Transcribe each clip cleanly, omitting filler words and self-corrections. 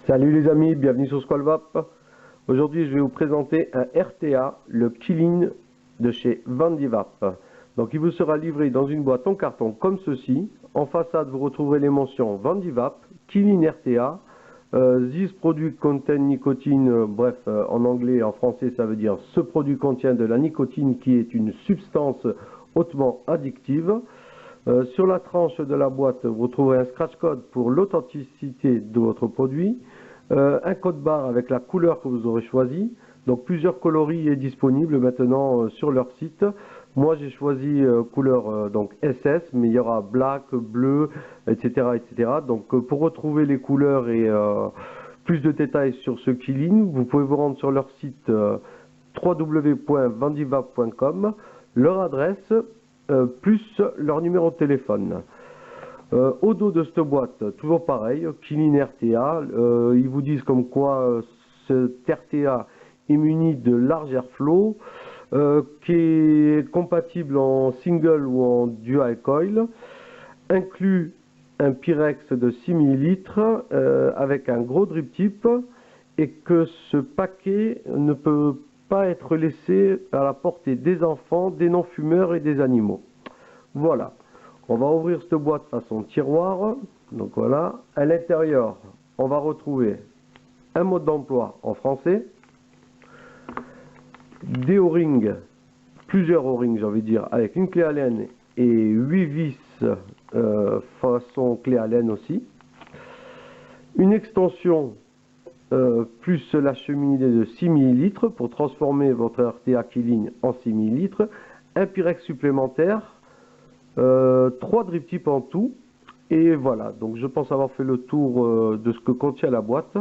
Salut les amis, bienvenue sur Squalvap. Aujourd'hui je vais vous présenter un RTA, le Qilin de chez Vandivap. Donc il vous sera livré dans une boîte en carton comme ceci. En façade vous retrouverez les mentions Vandivap, Qilin RTA, This product contain nicotine, en anglais et en français ça veut dire ce produit contient de la nicotine qui est une substance hautement addictive. Sur la tranche de la boîte, vous retrouverez un scratch code pour l'authenticité de votre produit, un code barre avec la couleur que vous aurez choisi. Donc plusieurs coloris est disponible maintenant sur leur site. Moi j'ai choisi couleur donc SS, mais il y aura black, bleu, etc. etc. Donc pour retrouver les couleurs et plus de détails sur ce Qilin, vous pouvez vous rendre sur leur site www.vandivap.com, leur adresse plus leur numéro de téléphone. Au dos de cette boîte, toujours pareil, Qilin RTA, ils vous disent comme quoi ce RTA est muni de large airflow, qui est compatible en single ou en dual coil, inclut un Pyrex de 6 ml avec un gros drip tip, et que ce paquet ne peut pas être laissé à la portée des enfants, des non-fumeurs et des animaux. Voilà, on va ouvrir cette boîte façon tiroir. Donc voilà, à l'intérieur on va retrouver un mode d'emploi en français, des O-rings, plusieurs O-rings j'ai envie de dire, avec une clé Allen et 8 vis façon clé Allen aussi, une extension plus la cheminée de 6 ml pour transformer votre RTA Qilin en 6 ml, un Pyrex supplémentaire, 3 drip tips en tout, et voilà. Donc je pense avoir fait le tour de ce que contient la boîte.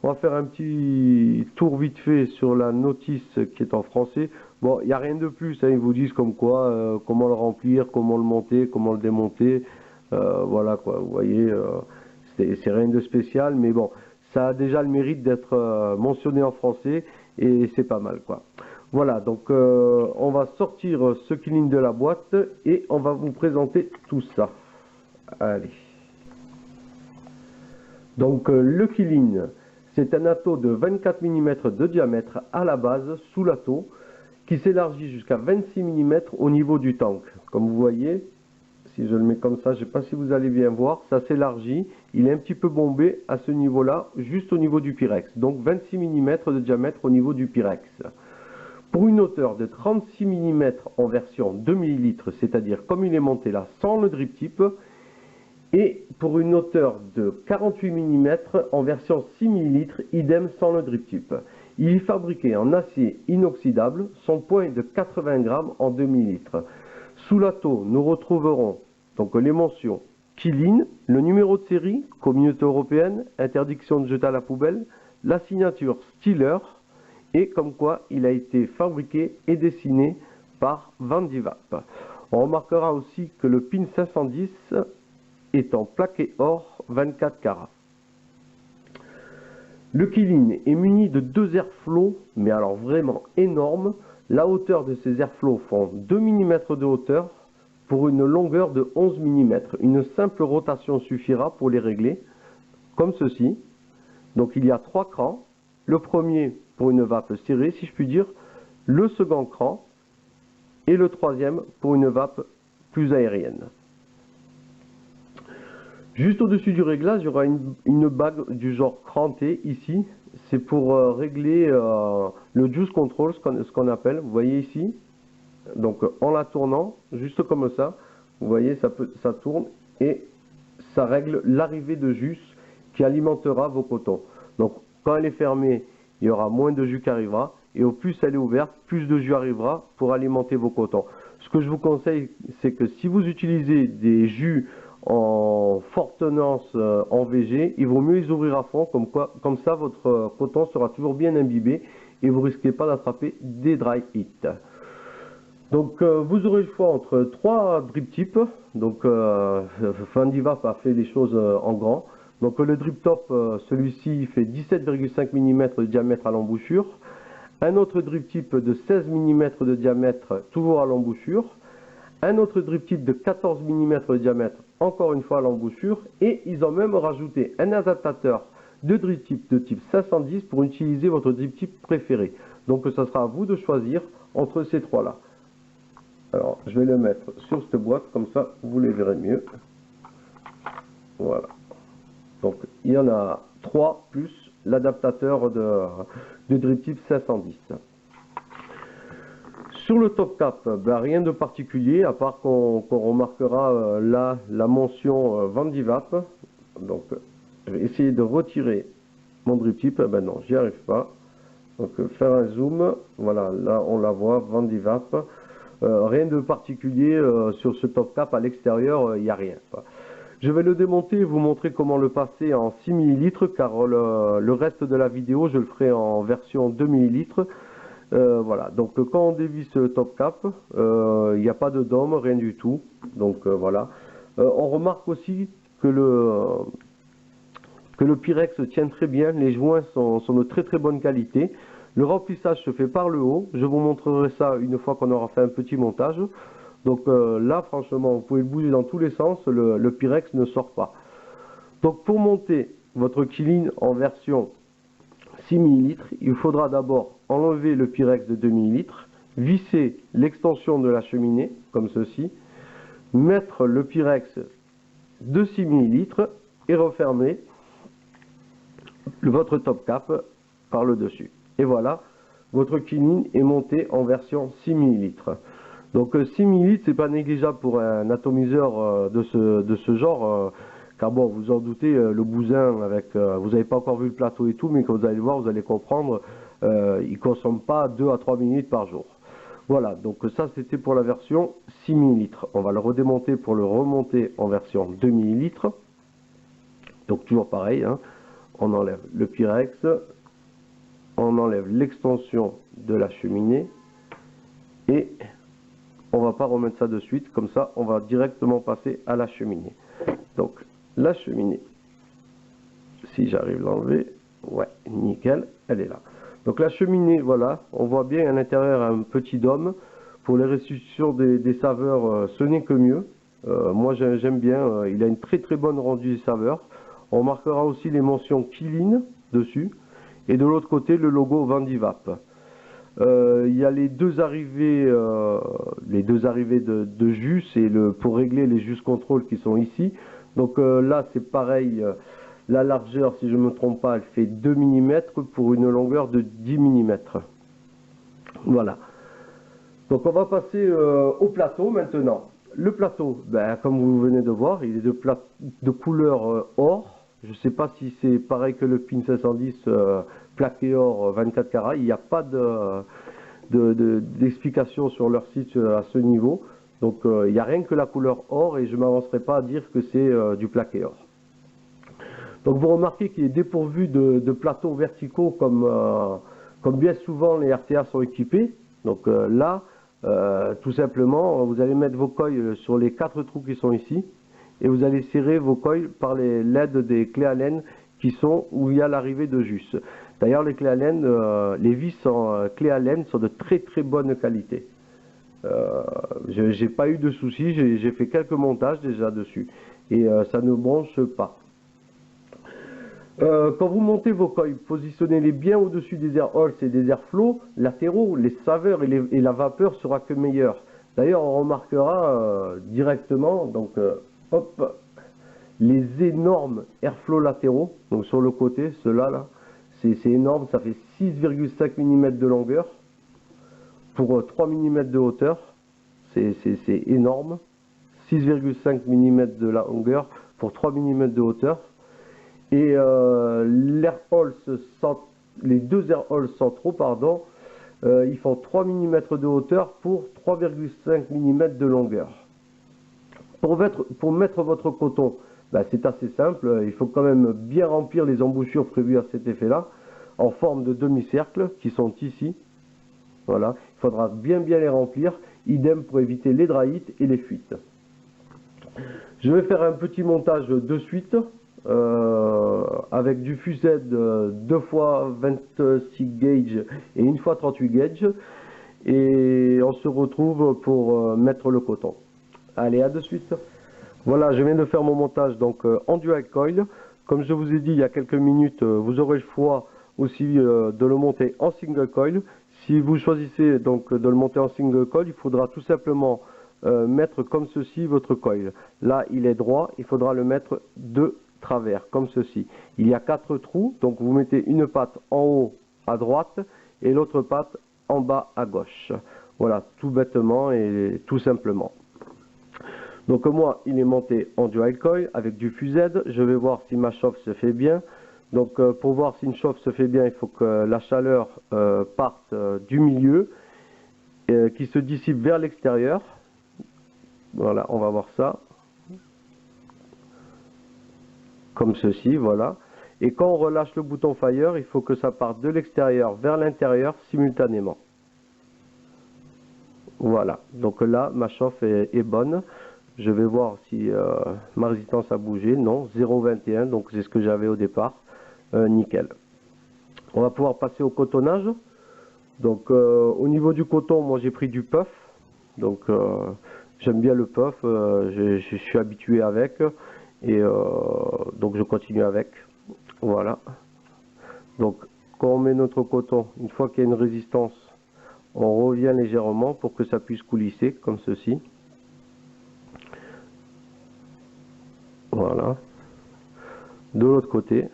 On va faire un petit tour vite fait sur la notice qui est en français. Bon, il n'y a rien de plus, hein. Ils vous disent comme quoi, comment le remplir, comment le monter, comment le démonter, voilà quoi, vous voyez, c'est rien de spécial, mais bon, ça a déjà le mérite d'être mentionné en français, et c'est pas mal quoi. Voilà, donc on va sortir ce Qilin de la boîte et on va vous présenter tout ça. Allez. Donc le Qilin, c'est un atto de 24 mm de diamètre à la base sous l'atto, qui s'élargit jusqu'à 26 mm au niveau du tank. Comme vous voyez, si je le mets comme ça, je ne sais pas si vous allez bien voir, ça s'élargit, il est un petit peu bombé à ce niveau-là, juste au niveau du Pyrex. Donc 26 mm de diamètre au niveau du Pyrex. Pour une hauteur de 36 mm en version 2 ml, c'est-à-dire comme il est monté là, sans le drip tip, et pour une hauteur de 48 mm en version 6 ml, idem sans le drip tip. Il est fabriqué en acier inoxydable, son poids est de 80 grammes en 2 ml. Sous l'atto, nous retrouverons donc les mentions Qilin, le numéro de série, Communauté européenne, interdiction de jeter à la poubelle, la signature Stiller, et comme quoi il a été fabriqué et dessiné par Vandivap. On remarquera aussi que le pin 510 est en plaqué or 24 carats. Le Qilin est muni de 2 airflows, mais alors vraiment énormes. La hauteur de ces airflows font 2 mm de hauteur pour une longueur de 11 mm. Une simple rotation suffira pour les régler, comme ceci. Donc il y a 3 crans. Le premier pour une vape serrée, si je puis dire, le second cran, et le troisième pour une vape plus aérienne. Juste au-dessus du réglage, il y aura une bague du genre cranté ici. C'est pour régler le juice control, ce qu'on appelle. Vous voyez ici. Donc en la tournant, juste comme ça, vous voyez, ça tourne et ça règle l'arrivée de jus qui alimentera vos cotons. Donc quand elle est fermée, il y aura moins de jus qui arrivera, et au plus elle est ouverte, plus de jus arrivera pour alimenter vos cotons. Ce que je vous conseille, c'est que si vous utilisez des jus en forte tenance en VG, il vaut mieux les ouvrir à fond, comme ça votre coton sera toujours bien imbibé et vous risquez pas d'attraper des dry heat. Donc vous aurez le choix entre 3 drip tips. Donc Vandivap a fait les choses en grand. Donc le drip top, celui-ci fait 17,5 mm de diamètre à l'embouchure. Un autre drip tip de 16 mm de diamètre, toujours à l'embouchure. Un autre drip tip de 14 mm de diamètre, encore une fois à l'embouchure. Et ils ont même rajouté un adaptateur deux drip tips de type 510 pour utiliser votre drip tip préféré. Donc ça sera à vous de choisir entre ces trois là. Alors je vais le mettre sur cette boîte, comme ça vous les verrez mieux. Voilà. Donc il y en a 3 plus l'adaptateur de drip tip 510. Sur le top cap, ben, rien de particulier à part qu'on remarquera là la mention Vandivap. Donc je vais essayer de retirer mon drip tip. Ben non, j'y arrive pas. Donc faire un zoom, voilà, là on la voit, Vandivap. Rien de particulier sur ce top cap, à l'extérieur il n'y a rien. Je vais le démonter et vous montrer comment le passer en 6 ml, car le reste de la vidéo je le ferai en version 2 ml. Voilà, donc quand on dévisse le top cap, il n'y a pas de dôme, rien du tout. Donc voilà. On remarque aussi que le Pyrex tient très bien, les joints sont de très très bonne qualité. Le remplissage se fait par le haut, je vous montrerai ça une fois qu'on aura fait un petit montage. Donc là franchement vous pouvez le bouger dans tous les sens, le Pyrex ne sort pas. Donc pour monter votre Qilin en version 6 ml, il faudra d'abord enlever le Pyrex de 2 ml, visser l'extension de la cheminée comme ceci, mettre le Pyrex de 6 ml et refermer votre top cap par le dessus. Et voilà, votre Qilin est monté en version 6 ml. Donc 6 ml, c'est pas négligeable pour un atomiseur de ce genre, car bon, vous en doutez, le bousin, avec, vous n'avez pas encore vu le plateau et tout, mais quand vous allez le voir, vous allez comprendre, il ne consomme pas 2 à 3 minutes par jour. Voilà, donc ça c'était pour la version 6 ml. On va le redémonter pour le remonter en version 2 ml. Donc toujours pareil, hein. On enlève le Pyrex, on enlève l'extension de la cheminée et on va pas remettre ça de suite, comme ça on va directement passer à la cheminée. Donc la cheminée, si j'arrive à l'enlever, ouais, nickel, elle est là. Donc la cheminée, voilà, on voit bien à l'intérieur un petit dôme. Pour les restitutions des saveurs, ce n'est que mieux. Moi j'aime bien, il a une très très bonne rendue des saveurs. On remarquera aussi les mentions Qilin dessus, et de l'autre côté le logo Vandivap. Il y a les deux arrivées de jus, c'est pour régler les jus contrôle qui sont ici. Donc là c'est pareil, la largeur, si je ne me trompe pas, elle fait 2 mm pour une longueur de 10 mm. Voilà. Donc on va passer au plateau maintenant. Le plateau, ben, comme vous venez de voir, il est de couleur or. Je ne sais pas si c'est pareil que le PIN 510 plaqué or 24 carats. Il n'y a pas d'explication sur leur site à ce niveau. Donc il n'y a rien que la couleur or et je ne m'avancerai pas à dire que c'est du plaqué or. Donc vous remarquez qu'il est dépourvu de plateaux verticaux comme bien souvent les RTA sont équipés. Donc là, tout simplement, vous allez mettre vos coils sur les 4 trous qui sont ici. Et vous allez serrer vos coils par l'aide des clés Allen qui sont où il y a l'arrivée de jus. D'ailleurs les clés Allen, les vis en clés Allen sont de très très bonne qualité. J'ai pas eu de soucis, j'ai fait quelques montages déjà dessus et ça ne bronche pas. Quand vous montez vos coils, positionnez-les bien au-dessus des air holes et des airflows latéraux, les saveurs et la vapeur sera que meilleure. D'ailleurs on remarquera directement, donc hop, les énormes airflows latéraux, donc sur le côté, ceux-là, là, c'est énorme, ça fait 6,5 mm de longueur pour 3 mm de hauteur, c'est énorme, 6,5 mm de longueur pour 3 mm de hauteur, et les deux air holes centraux, pardon, ils font 3 mm de hauteur pour 3,5 mm de longueur. Pour mettre votre coton, ben c'est assez simple, il faut quand même bien remplir les embouchures prévues à cet effet-là, en forme de demi-cercle, qui sont ici. Voilà, il faudra bien les remplir, idem pour éviter les drahites et les fuites. Je vais faire un petit montage de suite, avec du fuset 2 fois 26 gauge et 1 fois 38 gauge, et on se retrouve pour mettre le coton. Allez, à de suite. Voilà, je viens de faire mon montage donc en dual coil. comme je vous ai dit il y a quelques minutes, vous aurez le choix aussi de le monter en single coil. Si vous choisissez donc de le monter en single coil, il faudra tout simplement mettre comme ceci votre coil. Là il est droit, il faudra le mettre de travers comme ceci. Il y a 4 trous, donc vous mettez une patte en haut à droite et l'autre patte en bas à gauche. Voilà, tout bêtement et tout simplement. Donc moi il est monté en dual coil avec du FUZ. Je vais voir si ma chauffe se fait bien. Donc pour voir si une chauffe se fait bien, il faut que la chaleur parte du milieu, qui se dissipe vers l'extérieur. Voilà, on va voir ça. Comme ceci, voilà. Et quand on relâche le bouton Fire, il faut que ça parte de l'extérieur vers l'intérieur simultanément. Voilà, donc là ma chauffe est bonne. Je vais voir si ma résistance a bougé. Non, 0,21, donc c'est ce que j'avais au départ. Nickel. On va pouvoir passer au cotonnage. Donc au niveau du coton, moi j'ai pris du puff. Donc j'aime bien le puff, je suis habitué avec. Et donc je continue avec. Voilà. Donc quand on met notre coton, une fois qu'il y a une résistance, on revient légèrement pour que ça puisse coulisser comme ceci. Voilà. De l'autre côté.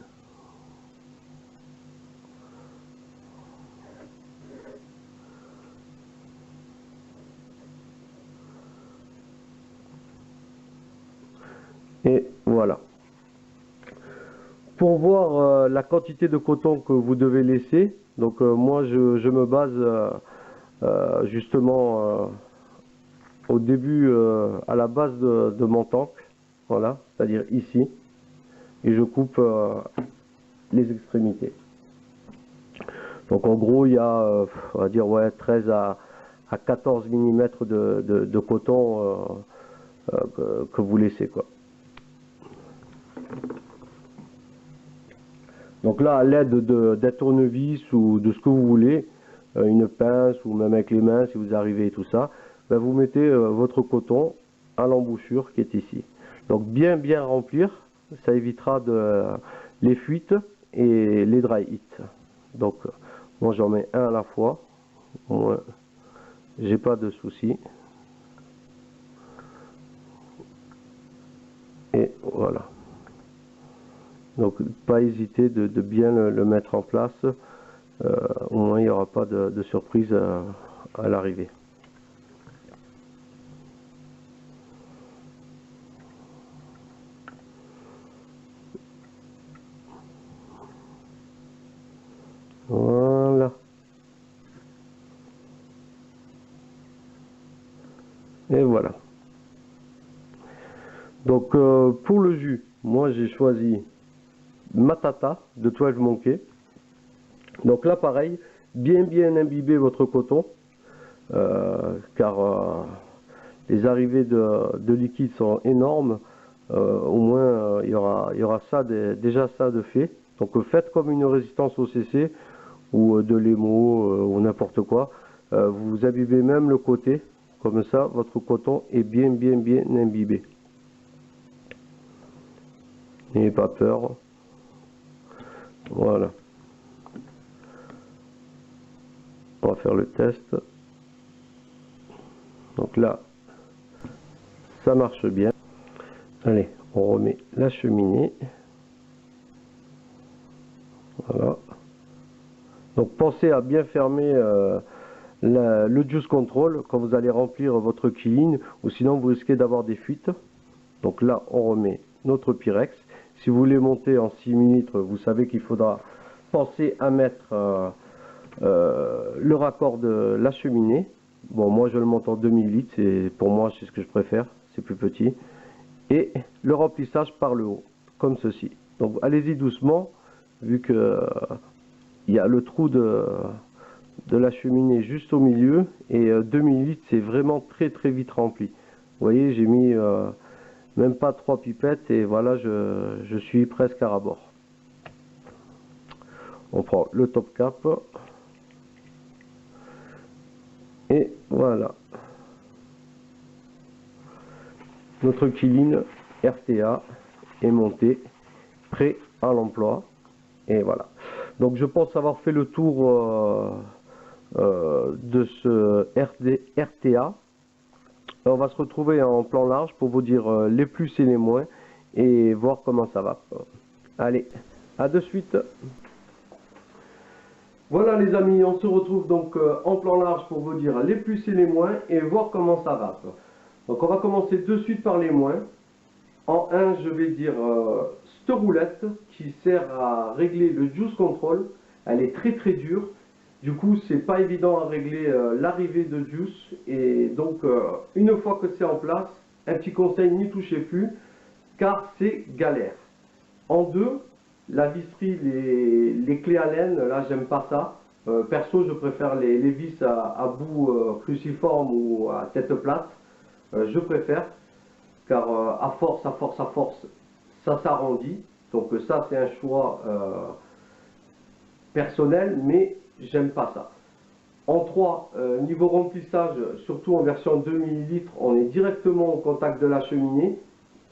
Et voilà. Pour voir la quantité de coton que vous devez laisser, donc moi je me base justement au début, à la base de mon tank, voilà, c'est-à-dire ici, et je coupe les extrémités. Donc en gros il y a, on va dire, ouais, 13 à 14 mm de coton que vous laissez, quoi. Donc là, à l'aide d'un tournevis ou de ce que vous voulez, une pince ou même avec les mains si vous arrivez et tout ça, ben vous mettez votre coton à l'embouchure qui est ici. Donc bien remplir, ça évitera les fuites et les dry hits. Donc moi j'en mets un à la fois, moi j'ai pas de souci. Et voilà. Donc pas hésiter de bien le mettre en place, au moins il n'y aura pas de surprise à l'arrivée. Voilà. Et voilà. Donc pour le jus, moi j'ai choisi Matata de 12 Monkey. Donc là pareil, bien imbiber votre coton, car les arrivées de liquide sont énormes. Au moins il y aura ça déjà ça de fait. Donc faites comme une résistance au CC ou de l'émo ou n'importe quoi. Vous imbibez même le côté, comme ça votre coton est bien imbibé. N'ayez pas peur. Voilà. On va faire le test. Donc là, ça marche bien. Allez, on remet la cheminée. Voilà. Donc pensez à bien fermer le juice control quand vous allez remplir votre killing, ou sinon vous risquez d'avoir des fuites. Donc là, on remet notre Pyrex. Si vous voulez monter en 6 millilitres, vous savez qu'il faudra penser à mettre le raccord de la cheminée. Bon, moi je le monte en 2 millilitres, pour moi c'est ce que je préfère, c'est plus petit. Et le remplissage par le haut, comme ceci. Donc allez-y doucement, vu que il y a le trou de la cheminée juste au milieu, et 2 millilitres c'est vraiment très vite rempli. Vous voyez, j'ai mis même pas 3 pipettes et voilà, je suis presque à ras-bord. On prend le top cap. Et voilà. Notre killing RTA est monté, prêt à l'emploi. Et voilà. Donc je pense avoir fait le tour de ce RTA. On va se retrouver en plan large pour vous dire les plus et les moins et voir comment ça va. Allez, à de suite. Voilà les amis, on se retrouve donc en plan large pour vous dire les plus et les moins et voir comment ça va. Donc on va commencer de suite par les moins. En 1, je vais dire cette roulette qui sert à régler le juice control. Elle est très très dure. Du coup, c'est pas évident à régler l'arrivée de juice. Et donc, une fois que c'est en place, un petit conseil, n'y touchez plus, car c'est galère. En 2, la visserie, les clés à laine, là, j'aime pas ça. Perso, je préfère les vis à bout cruciforme ou à tête plate. Je préfère, car à force, ça s'arrondit. Donc ça, c'est un choix personnel, mais j'aime pas ça. En 3, niveau remplissage, surtout en version 2 ml, on est directement au contact de la cheminée,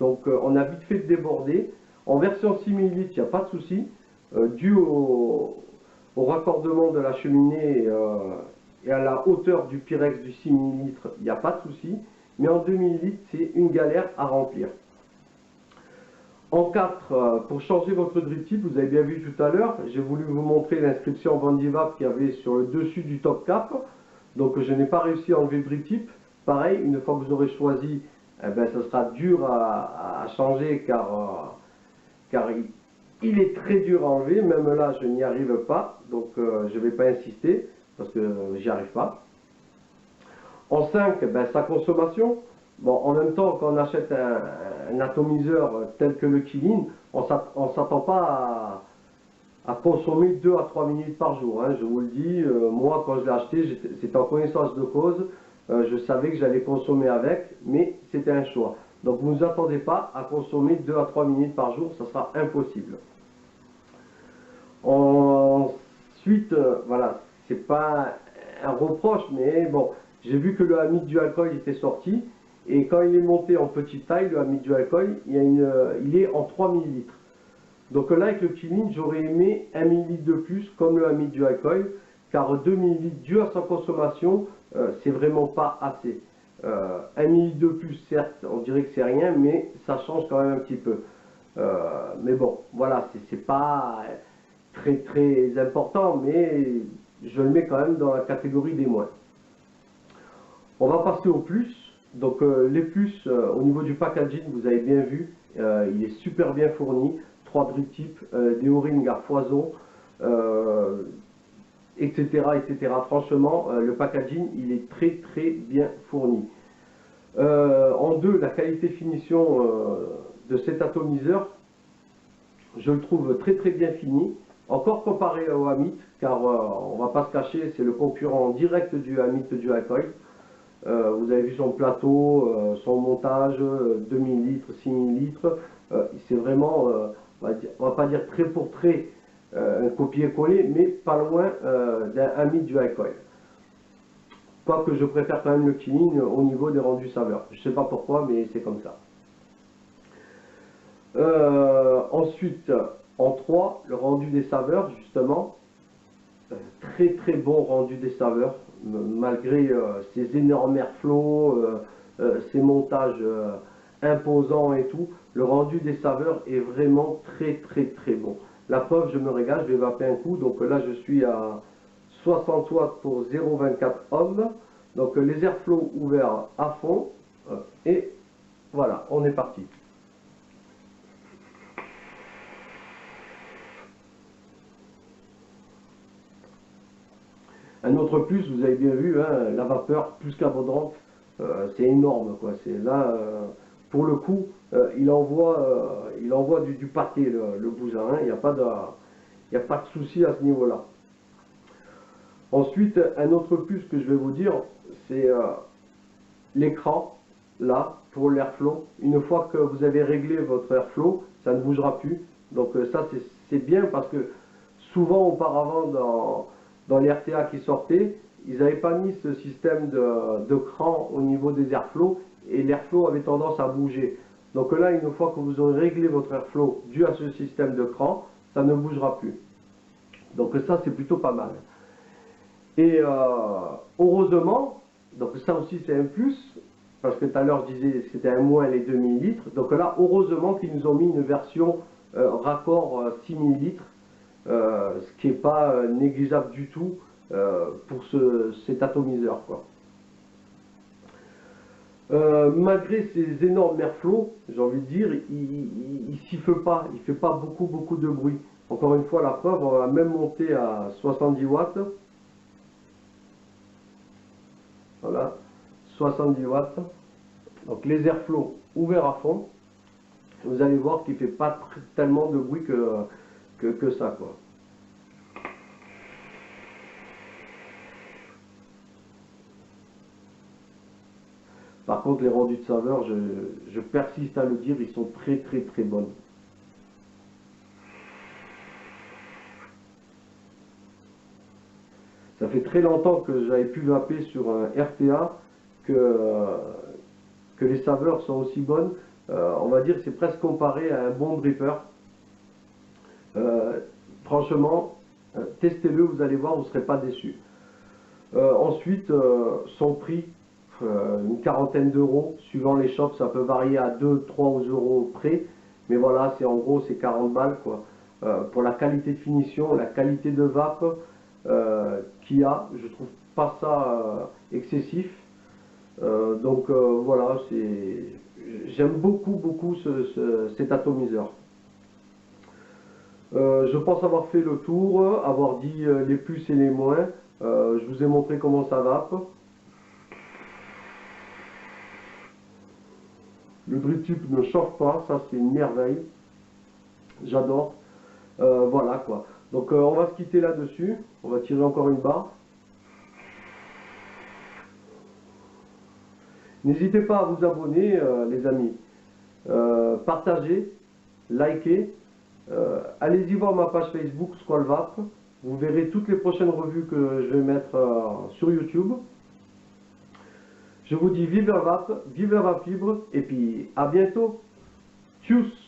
donc on a vite fait de déborder. En version 6 ml, il n'y a pas de souci, dû au raccordement de la cheminée et à la hauteur du Pyrex du 6 ml, il n'y a pas de souci, mais en 2 ml, c'est une galère à remplir. En 4, pour changer votre drip tip, vous avez bien vu tout à l'heure, j'ai voulu vous montrer l'inscription Vandivap qu'il y avait sur le dessus du top cap. Donc je n'ai pas réussi à enlever le drip tip. Pareil, une fois que vous aurez choisi, eh ben, ça sera dur à changer car il est très dur à enlever. Même là, je n'y arrive pas. Donc je ne vais pas insister parce que j'y arrive pas. En 5, ben, sa consommation. Bon, en même temps, quand on achète un atomiseur tel que le Qilin, on ne s'attend pas à consommer 2 à 3 minutes par jour. Hein, je vous le dis, moi quand je l'ai acheté, c'était en connaissance de cause. Je savais que j'allais consommer avec, mais c'était un choix. Donc ne vous attendez pas à consommer 2 à 3 minutes par jour, ça sera impossible. Ensuite, voilà, c'est pas un reproche, mais bon, j'ai vu que le amide du alcool était sorti. Et quand il est monté en petite taille, le amide du alcool, il est en 3 ml. Donc là, avec le Qilin, j'aurais aimé 1 ml de plus, comme le amide du alcool, car 2 ml dû à sa consommation, c'est vraiment pas assez. 1 ml de plus, certes, on dirait que c'est rien, mais ça change quand même un petit peu. Mais bon, voilà, c'est pas très très important, mais je le mets quand même dans la catégorie des moins. On va passer au plus. Donc les plus, au niveau du packaging, vous avez bien vu, il est super bien fourni. 3 drip tips, des O-rings à foison, etc., etc. Franchement, le packaging, il est très très bien fourni. En 2, la qualité finition de cet atomiseur, je le trouve très très bien fini. Encore comparé au Amit, car on va pas se cacher, c'est le concurrent direct du Amit du alcool. Vous avez vu son plateau, son montage, 2000 litres, 6000 litres. C'est vraiment, on va pas dire trait pour trait un copier-coller, mais pas loin d'un ami du alcool. Quoique je préfère quand même le Qilin au niveau des rendus saveurs. Je ne sais pas pourquoi, mais c'est comme ça. Ensuite, en 3, le rendu des saveurs, justement. Très très bon rendu des saveurs, malgré ces énormes airflows, ces montages imposants et tout. Le rendu des saveurs est vraiment très très très bon. La preuve, je me régale, je vais vaper un coup. Donc là, je suis à 60 watts pour 0,24 ohms. Donc les airflows ouverts à fond. Et voilà, on est parti. Un autre plus, vous avez bien vu, hein, la vapeur plus qu'abondante, c'est énorme, quoi. C'est là, pour le coup, il envoie du pâté, le bousin, hein. Il n'y a pas de souci à ce niveau-là. Ensuite, un autre plus que je vais vous dire, c'est l'écran, là, pour l'airflow. Une fois que vous avez réglé votre airflow, ça ne bougera plus. Donc ça, c'est bien parce que souvent, auparavant, dans les RTA qui sortaient, ils n'avaient pas mis ce système de cran au niveau des airflows et l'airflow avait tendance à bouger. Donc là, une fois que vous aurez réglé votre airflow dû à ce système de cran, ça ne bougera plus. Donc ça, c'est plutôt pas mal. Et heureusement, donc ça aussi c'est un plus, parce que tout à l'heure je disais c'était un moins les 2000 litres. Donc là, heureusement qu'ils nous ont mis une version raccord 6000 litres, ce qui n'est pas négligeable du tout pour cet atomiseur, quoi. Malgré ces énormes airflow, j'ai envie de dire, il siffle pas, il fait pas beaucoup de bruit. Encore une fois, la preuve, on va même monter à 70 watts. Voilà, 70 watts. Donc les airflow ouverts à fond. Vous allez voir qu'il ne fait pas tellement de bruit que ça, quoi. Par contre, les rendus de saveur, je persiste à le dire, ils sont très bonnes. Ça fait très longtemps que j'avais pu vaper sur un RTA que les saveurs sont aussi bonnes. On va dire que c'est presque comparé à un bon dripper. Franchement, testez-le, vous allez voir, vous ne serez pas déçus. Ensuite, son prix, une quarantaine d'euros, suivant les shops, ça peut varier à 2-3 euros près, mais voilà, c'est en gros c'est 40 balles, quoi. Pour la qualité de finition, la qualité de vape qu'il y a, je trouve pas ça excessif. Donc voilà, j'aime beaucoup cet atomiseur. Je pense avoir fait le tour, avoir dit les plus et les moins. Je vous ai montré comment ça vape. Le drip tube ne chauffe pas, ça c'est une merveille. J'adore. Voilà quoi. Donc on va se quitter là-dessus. On va tirer encore une barre. N'hésitez pas à vous abonner, les amis. Partagez, likez. Allez-y voir ma page Facebook Squall Vape. Vous verrez toutes les prochaines revues que je vais mettre sur YouTube. Je vous dis vive la vape, vive la vape libre, et puis à bientôt. Tchuss!